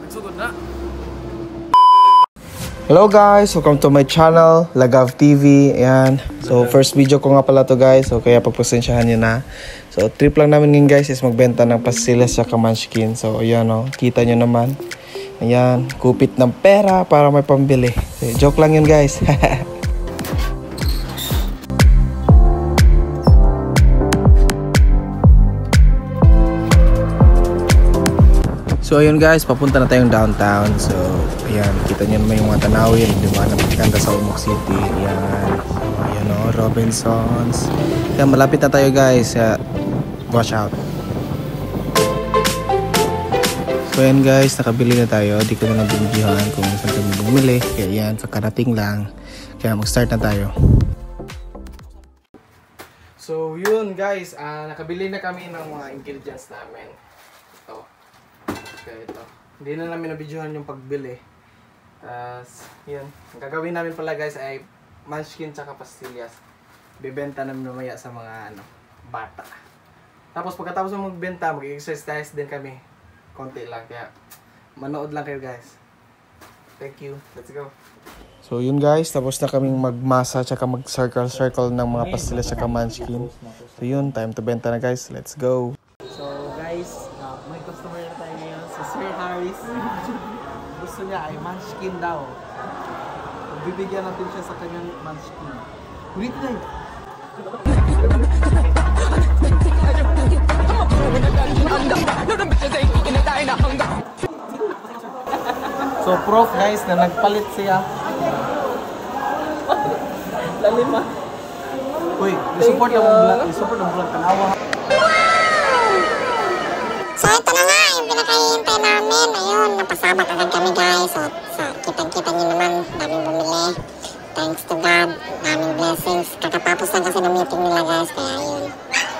Sugod na. Hello guys, welcome to my channel, Lagav TV. Ayan. So first video ko nga pala to guys. So kaya pagpasensyahan nyo na. So trip lang namin ngayon guys is magbenta ng pastillas sa Munchkin. So ayan o, kita nyo naman. Ayan, kupit ng pera para may pambili. So, joke lang yun guys. So ayun guys, papunta na tayong downtown. So ayan, kita nyo naman yung mga tanawin, di ba? Napaganda sa Ormoc City. Ayan, ayan o, Robinsons. Ayan, malapit na tayo guys. Watch out. So ayan guys, nakabili na tayo. Di ko na nabindihan kung saan kami bumili. Kaya ayan, sa karating lang. Kaya mag-start na tayo. So yun guys, nakabili na kami ng mga ingredients namin. Ito. Okay, ito. Hindi na namin nabidyohan yung pagbili. Yun. Ang gagawin namin pala guys ay Munchkin tsaka pastillas. Bibenta namin mamaya sa mga bata. Tapos pagkatapos ng magbenta, mag-exercise din kami. Konti lang. Kaya manood lang kayo guys. Thank you. Let's go. So yun guys, tapos na kaming magmasa tsaka mag-circle ng mga pastillas tsaka Munchkin. So yun, time to benta na guys. Let's go. So guys, may customer na tayo ngayon, si Sir Harris. Gusto niya ay Munchkin daw. Bibigyan natin siya sa kanyang Munchkin. Ulit na yun. So proof guys na nagpalit siya. Lalim ah. Uy, i-support ang vlog Tanawa. So ito na nga yung pinakahihintay namin. Ayun, napasabak agad kami guys. So kitang-kita nyo naman, daming bumili. Thanks to God, daming blessings. Kakatapos lang kasi ng meeting nila guys. Kaya yun,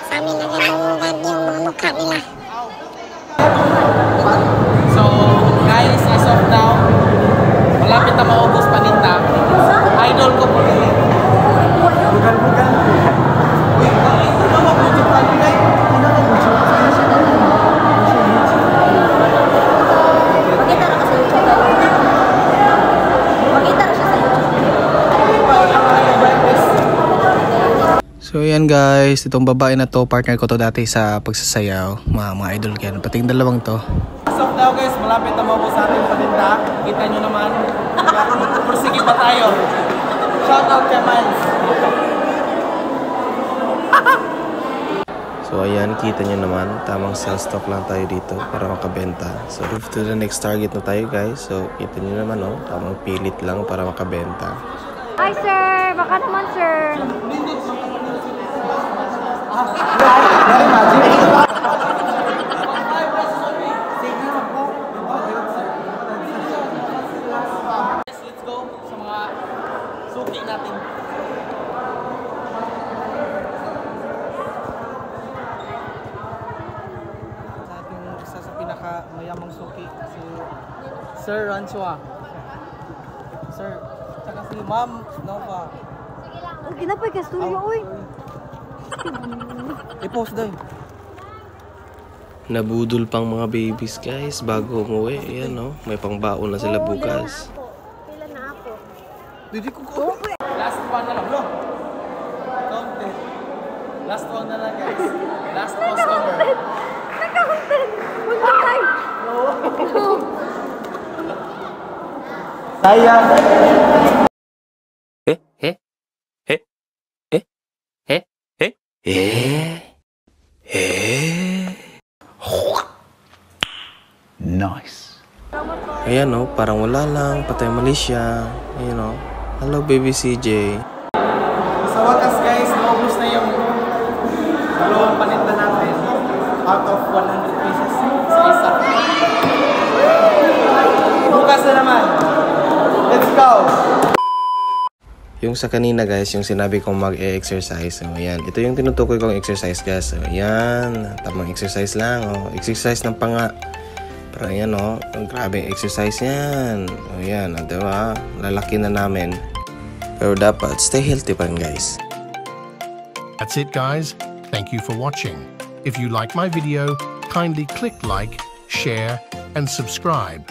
sa amin agad mamugad yung mga mukha nila. So guys, as of now, malapit na maubos paninda. Idol ko po. Bugan-bugan. So yan guys, itong babae na to, partner ko to dati sa pagsasayaw. Mga idol ko yan, pati yung dalawang to. As of now guys, malapit na maubos sa ating paninda. Kita nyo naman. Pursige pa tayo. Shout out kay Miles. So ayan, kita nyo naman, tamang sell stock lang tayo dito para makabenta. So move to the next target na tayo guys. So kita nyo naman oh, tamang pilit lang para makabenta. Hi sir, baka naman sir. Let's go sa mga suki natin. Sa ating isa sa pinakamayamang suki, si Sir Ranchua. Sir, tsaka si Ma'am Nova. Ang kinapay ka studio, uy. I-post doon. Nabudol pang mga babies guys bago umuwi. Ayan oh, may pangbaon na sila bukas. Pila na ako. Didi ko ko. Last one na lang. No. Content. Last one na lang guys. Last customer. Nagka-content. Punta tayo. Sayang. Nice. Ayan oh, parang wala lang, patay mali siya. Ayan oh. Hello baby CJ. Sa wakas guys, naubos na yung dalawang paninda natin out of 100 pieces sa isa. Bukas na naman. Let's go! Yung sa kanina guys, yung sinabi kong mag-e-exercise. So, ayan. Ito yung tinutukoy kong exercise guys. So, ayan. Tamang exercise lang. Oh. Exercise ng panga. Pero ayan oh. Grabe exercise yan. O ayan. Diba? Lalaki na namin. Pero dapat stay healthy pa rin guys. That's it guys. Thank you for watching. If you like my video, kindly click like, share and subscribe.